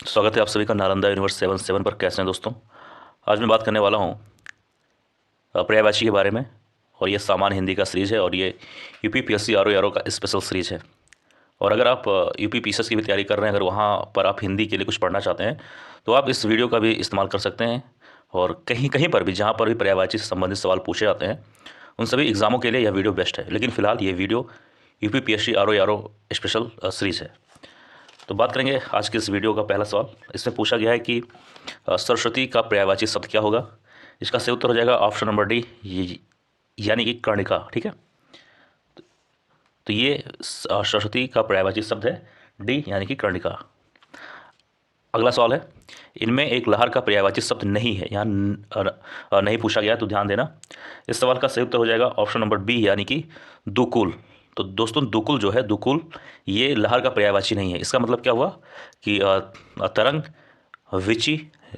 स्वागत है आप सभी का नालंदा यूनिवर्स 77 पर। कैसे हैं दोस्तों? आज मैं बात करने वाला हूँ पर्यायवाची के बारे में। और ये सामान्य हिंदी का सीरीज है और ये यूपी पीएससी आर ओ का स्पेशल सीरीज है। और अगर आप यूपी पीएससी की भी तैयारी कर रहे हैं, अगर वहाँ पर आप हिंदी के लिए कुछ पढ़ना चाहते हैं तो आप इस वीडियो का भी इस्तेमाल कर सकते हैं। और कहीं कहीं पर भी जहाँ पर भी पर्यायवाची से संबंधित सवाल पूछे जाते हैं उन सभी एग्जामों के लिए यह वीडियो बेस्ट है। लेकिन फिलहाल ये video UP PSC R O special series है। तो बात करेंगे आज के इस वीडियो का पहला सवाल। इसमें पूछा गया है कि सरस्वती का पर्यायवाची शब्द क्या होगा। इसका सही उत्तर हो जाएगा ऑप्शन नंबर डी, यानी कि कर्णिका। ठीक है, तो ये सरस्वती का पर्यायवाची शब्द है डी, यानी कि कर्णिका। अगला सवाल है, इनमें एक लहर का पर्यायवाची शब्द नहीं है। यहाँ नहीं पूछा गया, तो ध्यान देना। इस सवाल का सही उत्तर हो जाएगा ऑप्शन नंबर बी, यानी कि दुकुल। तो दोस्तों दुकुल जो है, दुकुल ये लहर का पर्यायवाची नहीं है। इसका मतलब क्या हुआ कि तरंग, विची,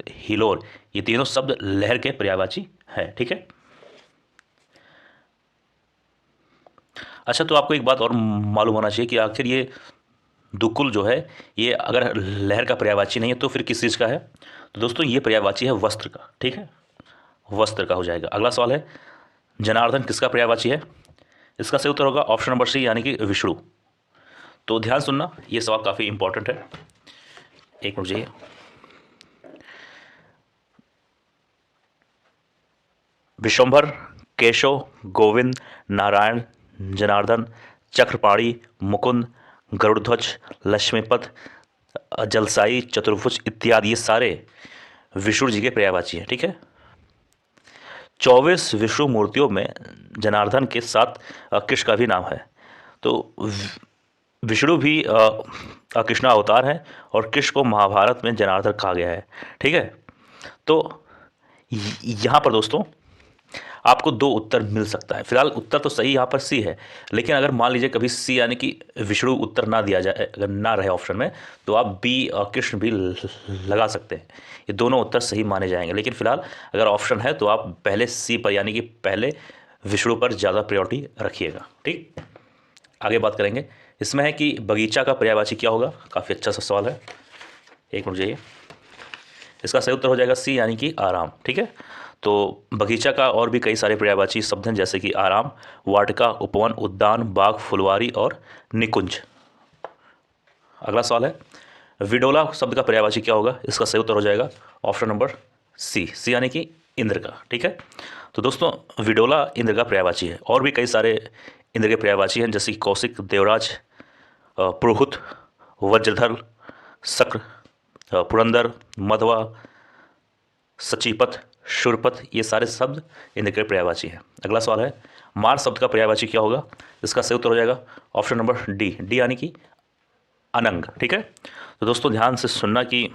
हिलोर ये तीनों शब्द लहर के पर्यायवाची है। ठीक है, अच्छा तो आपको एक बात और मालूम होना चाहिए कि आखिर ये दुकुल जो है ये अगर लहर का पर्यायवाची नहीं है तो फिर किस चीज़ का है। तो दोस्तों ये पर्यायवाची है वस्त्र का। ठीक है, वस्त्र का हो जाएगा। अगला सवाल है, जनार्दन किसका पर्यायवाची है। इसका सही उत्तर होगा ऑप्शन नंबर सी, यानी कि विष्णु। तो ध्यान सुनना, ये सवाल काफ़ी इंपॉर्टेंट है। एक मिनट जाइए। विश्वंभर, केशव, गोविंद, नारायण, जनार्दन, चक्रपाणी, मुकुंद, गरुड़ध्वज, लक्ष्मीपत, जलसाई, चतुर्भुज इत्यादि ये सारे विष्णु जी के पर्यायवाची हैं। ठीक है, 24 विष्णु मूर्तियों में जनार्दन के साथ कृष्ण का भी नाम है। तो विष्णु भी कृष्ण अवतार है और कृष्ण को महाभारत में जनार्दन कहा गया है। ठीक है, तो यहाँ पर दोस्तों आपको दो उत्तर मिल सकता है। फिलहाल उत्तर तो सही यहाँ पर सी है, लेकिन अगर मान लीजिए कभी सी यानी कि विष्णु उत्तर ना दिया जाए, अगर ना रहे ऑप्शन में, तो आप बी कृष्ण भी लगा सकते हैं। ये दोनों उत्तर सही माने जाएंगे। लेकिन फिलहाल अगर ऑप्शन है तो आप पहले सी पर, यानी कि पहले विष्णु पर ज़्यादा प्रायोरिटी रखिएगा। ठीक, आगे बात करेंगे। इसमें है कि बगीचा का पर्यायवाची क्या होगा। काफ़ी अच्छा सा सवाल है, एक मिनट जाइए। इसका सही उत्तर हो जाएगा सी, यानी कि आराम। ठीक है, तो बगीचा का और भी कई सारे पर्यायवाची शब्द हैं, जैसे कि आराम, वाटिका, उपवन, उद्यान, बाग, फुलवारी और निकुंज। अगला सवाल है, विडोला शब्द का पर्यायवाची क्या होगा। इसका सही उत्तर हो जाएगा ऑप्शन नंबर सी, सी यानी कि इंद्र का। ठीक है, तो दोस्तों विडोला इंद्र का पर्यायवाची है। और भी कई सारे इंद्र के पर्यायवाची हैं, जैसे कि कौशिक, देवराज, पुरुहुत, वज्रधर, शक्र, पुरंदर, मधवा, सचीपत, शूरपत ये सारे शब्द इंद्र के पर्यायवाची हैं। अगला सवाल है, मार शब्द का पर्यायवाची क्या होगा। इसका सही उत्तर हो जाएगा ऑप्शन नंबर डी, डी यानी कि अनंग। ठीक है, तो दोस्तों ध्यान से सुनना कि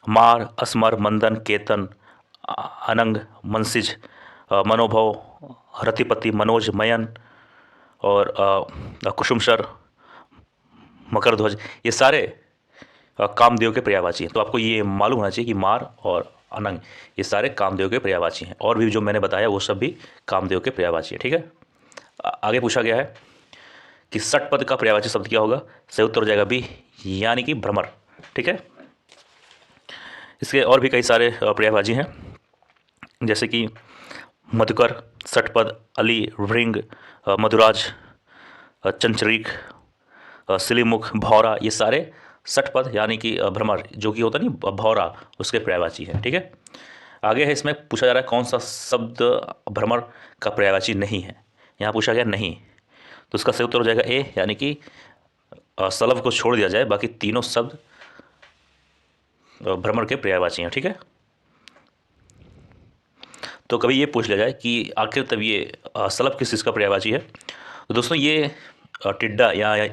मार, अस्मर, मंदन, केतन, अनंग, मनसिज, मनोभव, रतिपति, मनोज, मयन और कुसुमसर, मकरध्वज ये सारे कामदेव के पर्यायवाची हैं। तो आपको ये मालूम होना चाहिए कि मार और अनंग ये सारे कामदेव के पर्यायवाची हैं। और भी जो मैंने बताया वो सब भी कामदेव के पर्यायवाची हैं। ठीक है, आगे पूछा गया है कि षटपद का पर्यायवाची शब्द क्या होगा। सही उत्तर हो जाएगा बी, यानी कि भ्रमर। ठीक है, इसके और भी कई सारे पर्यायवाची हैं, जैसे कि मधुकर, षटपद, अली, भृंग, मधुराज, चंचरीक, सिलीमुख, भौरा ये सारे षटपद यानी कि भ्रमर जो कि होता नहीं भौरा उसके पर्यायवाची है। ठीक है, आगे है, इसमें पूछा जा रहा है कौन सा शब्द भ्रमर का पर्यायवाची नहीं है। यहाँ पूछा गया नहीं, तो इसका सही उत्तर हो जाएगा ए, यानी कि सलभ को छोड़ दिया जाए, बाकी तीनों शब्द भ्रमर के पर्यायवाची हैं। ठीक है, तो कभी ये पूछ लिया जाए कि आखिर तब ये सलभ किस चीज़ का पर्यायवाची है, तो दोस्तों ये टिड्डा या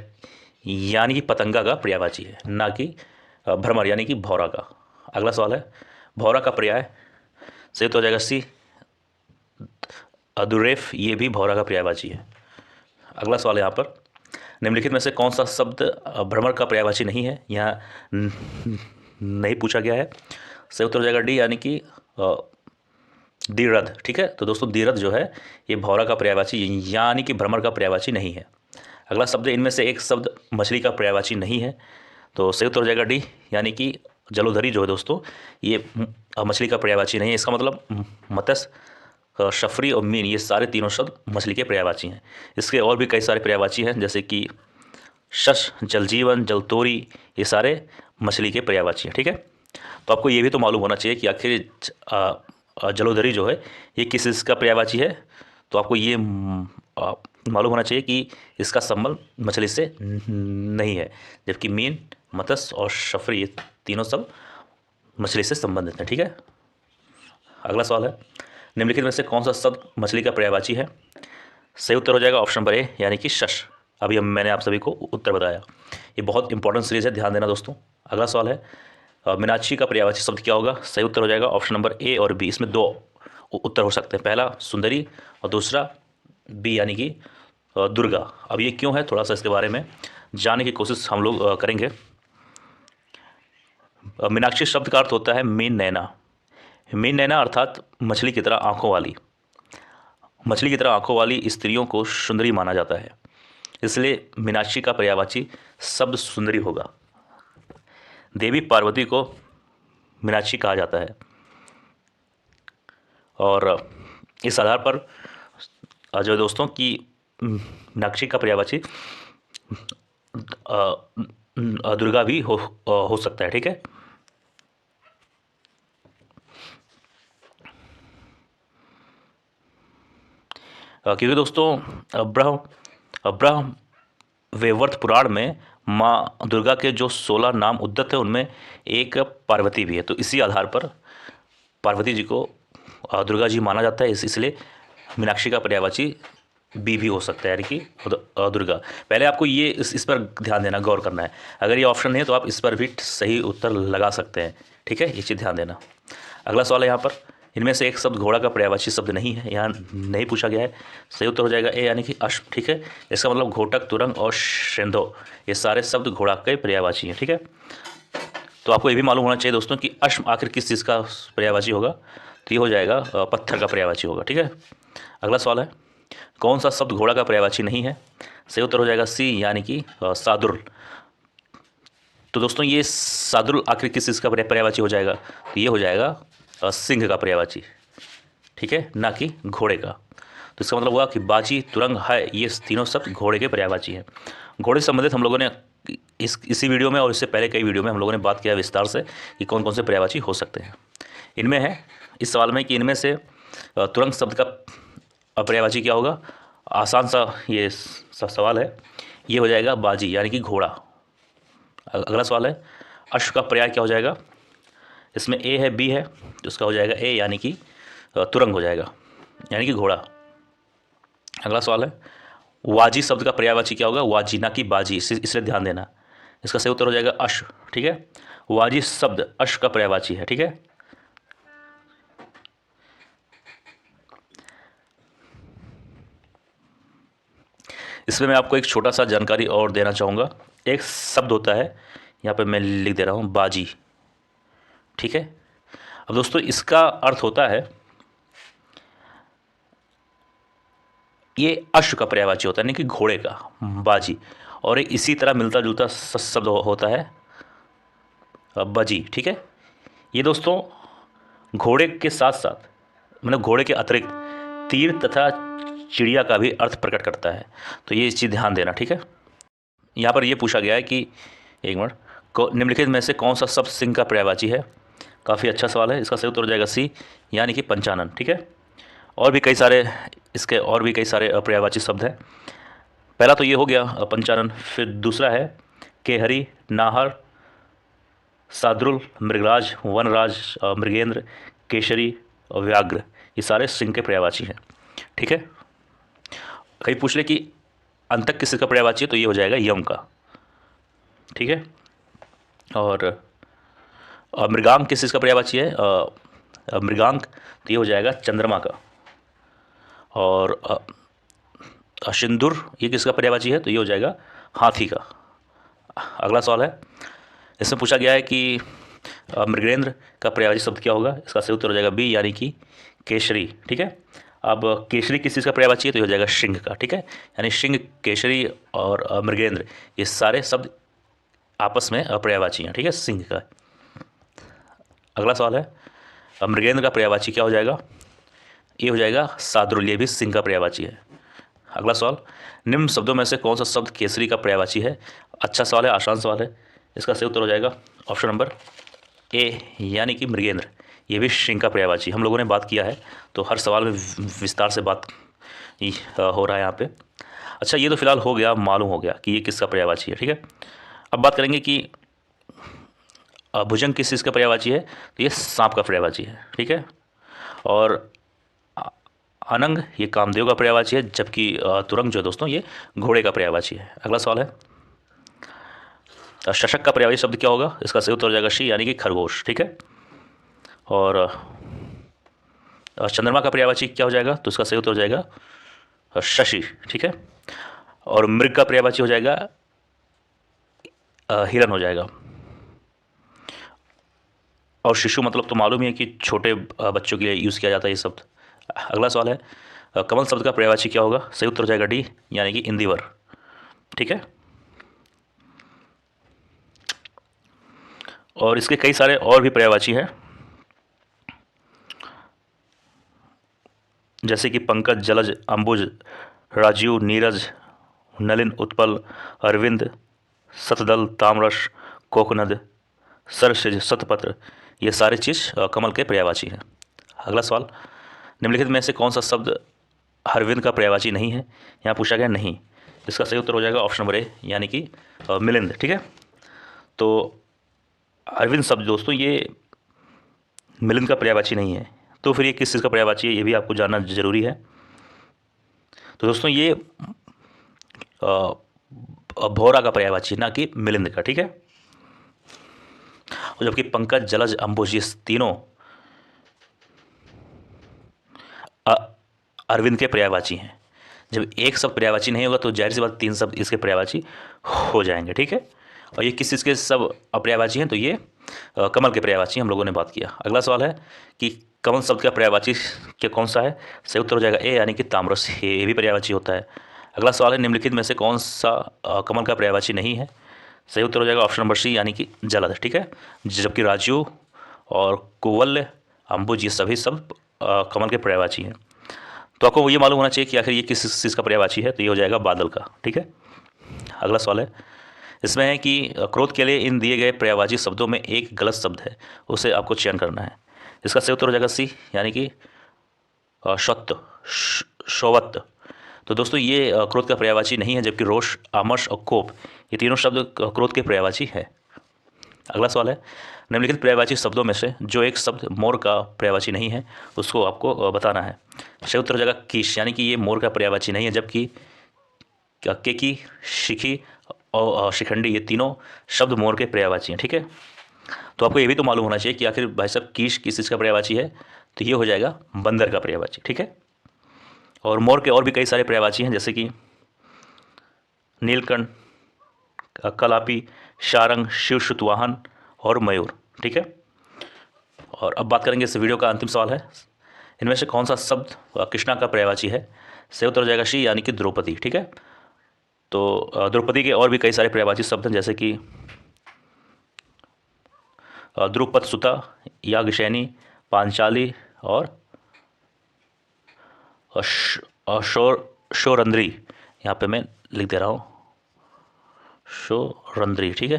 यानी कि पतंगा का पर्यायवाची है, ना कि भ्रमर यानी कि भौरा का। अगला सवाल है, भौरा का पर्याय सही तो हो जाएगा सी, अदुरेफ ये भी भौरा का पर्यायवाची है। अगला सवाल है यहाँ पर, निम्नलिखित में से कौन सा शब्द भ्रमर का पर्यायवाची नहीं है। यहाँ नहीं पूछा गया है। सही उत्तर हो जाएगा डी, यानी कि दीरध। ठीक है, तो दोस्तों दीरध जो है ये भौरा का पर्यायवाची यानी कि भ्रमर का पर्यायवाची नहीं है। अगला शब्द, इनमें से एक शब्द मछली का पर्यायवाची नहीं है। तो सही उत्तर हो जाएगा डी, यानी कि जलोधरी जो है दोस्तों ये मछली का पर्यायवाची नहीं है। इसका मतलब मत्स्य, शफरी और मीन ये सारे तीनों शब्द मछली के पर्यायवाची हैं। इसके और भी कई सारे पर्यायवाची हैं, जैसे कि शश, जलजीवन, जलतोरी, ये सारे मछली के पर्यायवाची हैं। ठीक है, तो आपको ये भी तो मालूम होना चाहिए कि आखिर जलोधरी जो है ये किस इसका पर्यायवाची है। तो आपको ये मालूम होना चाहिए कि इसका संबंध मछली से नहीं है, जबकि मीन, मत्स्य और शफरी ये तीनों सब मछली से संबंधित हैं। ठीक है, अगला सवाल है, निम्नलिखित में से कौन सा शब्द मछली का पर्यायवाची है। सही उत्तर हो जाएगा ऑप्शन नंबर ए, यानी कि शश। अभी मैंने आप सभी को उत्तर बताया। ये बहुत इंपॉर्टेंट सीरीज है, ध्यान देना दोस्तों। अगला सवाल है, मीनाक्षी का पर्यायवाची शब्द क्या होगा। सही उत्तर हो जाएगा ऑप्शन नंबर ए और बी। इसमें दो उत्तर हो सकते हैं, पहला सुंदरी और दूसरा बी यानी कि दुर्गा। अब ये क्यों है, थोड़ा सा इसके बारे में जानने की कोशिश हम लोग करेंगे। मीनाक्षी शब्द का अर्थ होता है मीन नैना। मीन नैना अर्थात मछली की तरह आंखों वाली। मछली की तरह आंखों वाली स्त्रियों को सुंदरी माना जाता है, इसलिए मीनाक्षी का पर्यायवाची शब्द सुंदरी होगा। देवी पार्वती को मीनाक्षी कहा जाता है, और इस आधार पर जो दोस्तों की मीनाक्षी का पर्यायवाची दुर्गा भी हो सकता है। ठीक है, क्योंकि दोस्तों ब्रह्म वैवर्त पुराण में माँ दुर्गा के जो 16 नाम उद्धत है उनमें एक पार्वती भी है। तो इसी आधार पर पार्वती जी को दुर्गा जी माना जाता है, इसलिए मीनाक्षी का पर्यायवाची बी भी हो सकता है, यानी कि दुर्गा। पहले आपको ये इस पर ध्यान देना, गौर करना है। अगर ये ऑप्शन नहीं है तो आप इस पर भी सही उत्तर लगा सकते हैं। ठीक है, ये चीज़ ध्यान देना। अगला सवाल है यहाँ पर, इनमें से एक शब्द घोड़ा का पर्यायवाची शब्द नहीं है, यहाँ नहीं पूछा गया है। सही उत्तर हो जाएगा ए, यानी कि अश्व। ठीक है, इसका मतलब घोटक, तुरंग और शेंधो ये सारे शब्द घोड़ा के पर्यायवाची हैं। ठीक है, तो आपको ये भी मालूम होना चाहिए दोस्तों कि अश्व आखिर किस चीज़ का पर्यायवाची होगा। तो ये हो जाएगा पत्थर का पर्यायवाची होगा। ठीक है, अगला सवाल है, कौन सा शब्द घोड़ा का पर्यायवाची नहीं है। सही उत्तर हो जाएगा सी, यानी कि सादुल। तो दोस्तों ये सादुल आखिर किस चीज़ का पर्यायवाची हो जाएगा। तो ये हो जाएगा सिंह का पर्यायवाची। ठीक है, ना कि घोड़े का। तो इसका मतलब हुआ कि बाजी, तुरंग, है, ये तीनों शब्द घोड़े के पर्यायवाची हैं। घोड़े से संबंधित हम लोगों ने इसी वीडियो में और इससे पहले कई वीडियो में हम लोगों ने बात किया विस्तार से कि कौन कौन से पर्यायवाची हो सकते हैं। इनमें है इस सवाल में कि इनमें से तुरंग शब्द का पर्यायवाची क्या होगा। आसान सा ये सवाल है, ये हो जाएगा बाजी यानी कि घोड़ा। अगला सवाल है, अश्व का पर्याय क्या हो जाएगा। इसमें ए है, बी है, तो इसका हो जाएगा ए, यानी कि तुरंग हो जाएगा, यानी कि घोड़ा। अगला सवाल है, वाजी शब्द का पर्यायवाची क्या होगा। वाजी ना कि बाजी, इसलिए ध्यान देना। इसका सही उत्तर हो जाएगा अश्व। ठीक है, वाजी शब्द अश्व का पर्यायवाची है। ठीक है, इसमें मैं आपको एक छोटा सा जानकारी और देना चाहूँगा। एक शब्द होता है, यहाँ पे मैं लिख दे रहा हूँ, बाजी। ठीक है, अब दोस्तों इसका अर्थ होता है, ये अश्व का पर्यायवाची होता है, यानी कि घोड़े का, बाजी। और एक इसी तरह मिलता जुलता शब्द होता है बजी। ठीक है, ये दोस्तों घोड़े के साथ साथ, मतलब घोड़े के अतिरिक्त तीर तथा चिड़िया का भी अर्थ प्रकट करता है। तो ये चीज़ ध्यान देना। ठीक है, यहाँ पर ये पूछा गया है कि एक मिनट, निम्नलिखित में से कौन सा शब्द सिंह का पर्यायवाची है। काफ़ी अच्छा सवाल है। इसका सही उत्तर हो जाएगा सी, यानी कि पंचानन। ठीक है, और भी कई सारे इसके और भी कई सारे पर्यायवाची शब्द हैं। पहला तो ये हो गया पंचानन, फिर दूसरा है केहरी, नाहर, साद्रुल, मृगराज, वनराज, मृगेंद्र, केशरी और व्याघ्र, ये सारे सिंह के पर्यायवाची हैं। ठीक है, कहीं पूछ ले कि अंतक किस का पर्यायवाची है, तो ये हो जाएगा यम का। ठीक है, और मृगांक किस चीज़ का पर्यायवाची है। मृगांक, तो ये हो जाएगा चंद्रमा का। और सिंदूर ये किसका पर्यायवाची है, तो ये हो जाएगा हाथी का। अगला सवाल है, इसमें पूछा गया है कि मृगेंद्र का पर्यायवाची शब्द क्या होगा। इसका सही उत्तर हो जाएगा बी, यानी कि केशरी। ठीक है, अब केशरी किस चीज़ का पर्यायवाची है, तो ये हो जाएगा सिंह का। ठीक है, यानी सिंह, केशरी और मृगेंद्र ये सारे शब्द आपस में पर्यायवाची हैं, ठीक है, सिंह का। अगला सवाल है, मृगेंद्र का पर्यायवाची क्या हो जाएगा? ये हो जाएगा शार्दूल, ये भी सिंह का पर्यायवाची है। अगला सवाल, निम्न शब्दों में से कौन सा शब्द केसरी का पर्यायवाची है? अच्छा सवाल है, आसान सवाल है। इसका सही उत्तर हो जाएगा ऑप्शन नंबर ए, यानी कि मृगेंद्र। ये भी सिंह का पर्यायवाची हम लोगों ने बात किया है, तो हर सवाल में विस्तार से बात हो रहा है यहाँ पे। अच्छा, ये तो फिलहाल हो गया, मालूम हो गया कि ये किसका पर्यायवाची है, ठीक है। अब बात करेंगे कि भुजंग किस चीज़ का पर्यायवाची है? तो ये सांप का पर्यायवाची है, ठीक है। और अनंग ये कामदेव का पर्यायवाची है, जबकि तुरंग जो है दोस्तों ये घोड़े का पर्यायवाची है। अगला सवाल है, शशक का पर्यायवाची शब्द क्या होगा? इसका सही उत्तर हो जाएगा शी, यानी कि खरगोश, ठीक है। और चंद्रमा का पर्यायवाची क्या हो जाएगा? तो इसका सही उत्तर हो जाएगा शशि, ठीक है। और मृग का पर्यायवाची हो जाएगा हिरण हो जाएगा। और शिशु मतलब तो मालूम ही है कि छोटे बच्चों के लिए यूज़ किया जाता है ये शब्द। अगला सवाल है, कमल शब्द का पर्यायवाची क्या होगा? सही उत्तर हो जाएगा डी, यानी कि इंदिवर, ठीक है। और इसके कई सारे और भी पर्यायवाची हैं, जैसे कि पंकज, जलज, अंबुज, राजीव, नीरज, नलिन, उत्पल, अरविंद, सतदल, ताम्रश, कोकनद, सरसिज, शतपत्र, ये सारी चीज़ कमल के पर्यायवाची हैं। अगला सवाल, निम्नलिखित में से कौन सा शब्द अरविंद का पर्यायवाची नहीं है? यहाँ पूछा गया नहीं। इसका सही उत्तर हो जाएगा ऑप्शन नंबर ए, यानी कि मिलिंद, ठीक है। तो अरविंद शब्द दोस्तों ये मिलिंद का पर्यायवाची नहीं है, तो फिर ये किस चीज़ का पर्यायवाची है, ये भी आपको जानना जरूरी है। तो दोस्तों ये भौरा का पर्यायवाची, ना कि मिलिंद का, ठीक है। और जबकि पंकज, जलज, अंबुज ये तीनों अरविंद के पर्यायवाची हैं। जब एक शब्द पर्यायवाची नहीं होगा तो जाहिर सी बात तीन शब्द इसके पर्यायवाची हो जाएंगे, ठीक है। और ये किस चीज़ के सब अपर्यायवाची हैं? तो ये कमल के पर्यायवाची हम लोगों ने बात किया। अगला सवाल है कि कमल शब्द का पर्यायवाची क्या कौन सा है? सही उत्तर हो जाएगा ए, यानी कि ताम्रस, ये भी पर्यायवाची होता है। अगला सवाल है, निम्नलिखित में से कौन सा कमल का पर्यायवाची नहीं है? सही उत्तर हो जाएगा ऑप्शन नंबर सी, यानी कि जलद, ठीक है। जबकि राजू और कुवल्य, अंबुज ये सभी शब्द कमल के पर्यायवाची हैं। तो आपको ये मालूम होना चाहिए कि आखिर ये किस चीज़ का पर्यायवाची है, तो ये हो जाएगा बादल का, ठीक है। अगला सवाल है, इसमें है कि क्रोध के लिए इन दिए गए पर्यायवाची शब्दों में एक गलत शब्द है, उसे आपको चयन करना है। इसका सही उत्तर हो जाएगा सी, यानी कि शौत्व, शौवत्व। तो दोस्तों ये क्रोध का पर्यायवाची नहीं है, जबकि रोष, आमर्ष और कोप ये तीनों शब्द क्रोध के पर्यायवाची है। अगला सवाल है, निम्नलिखित पर्यायवाची शब्दों में से जो एक शब्द मोर का पर्यायवाची नहीं है उसको आपको बताना है। सही उत्तर हो जाएगा कीश, यानी कि ये मोर का पर्यायवाची नहीं है, जबकि केकी, शिखी और शिखंडी ये तीनों शब्द मोर के पर्यायवाची हैं, ठीक है। तो आपको ये भी तो मालूम होना चाहिए कि आखिर भाई साहब कीश किस चीज़ का पर्यायवाची है, तो ये हो जाएगा बंदर का पर्यायवाची, ठीक है। और मोर के और भी कई सारे पर्यायवाची हैं, जैसे कि नीलकंठ, कलापी, शारंग, शिवशुतवाहन और मयूर, ठीक है। और अब बात करेंगे, इस वीडियो का अंतिम सवाल है, इनमें से कौन सा शब्द कृष्णा का पर्यायवाची है? सही उत्तर हो जाएगा शी, यानी कि द्रौपदी, ठीक है। तो द्रौपदी के और भी कई सारे पर्यायवाची शब्द हैं, जैसे कि द्रुपद सुता, याज्ञसेनी, पांचाली और शोरंद्री। यहाँ पे मैं लिख दे रहा हूँ शोरंद्री, ठीक है।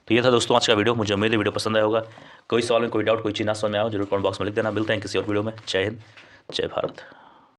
तो ये था दोस्तों आज का वीडियो, मुझे उम्मीद है वीडियो पसंद आया होगा। कोई सवाल में कोई डाउट, कोई चीज़ ना समझ में आया हो जरूर कमेंट बॉक्स में लिख देना। मिलते हैं किसी और वीडियो में। जय हिंद, जय भारत।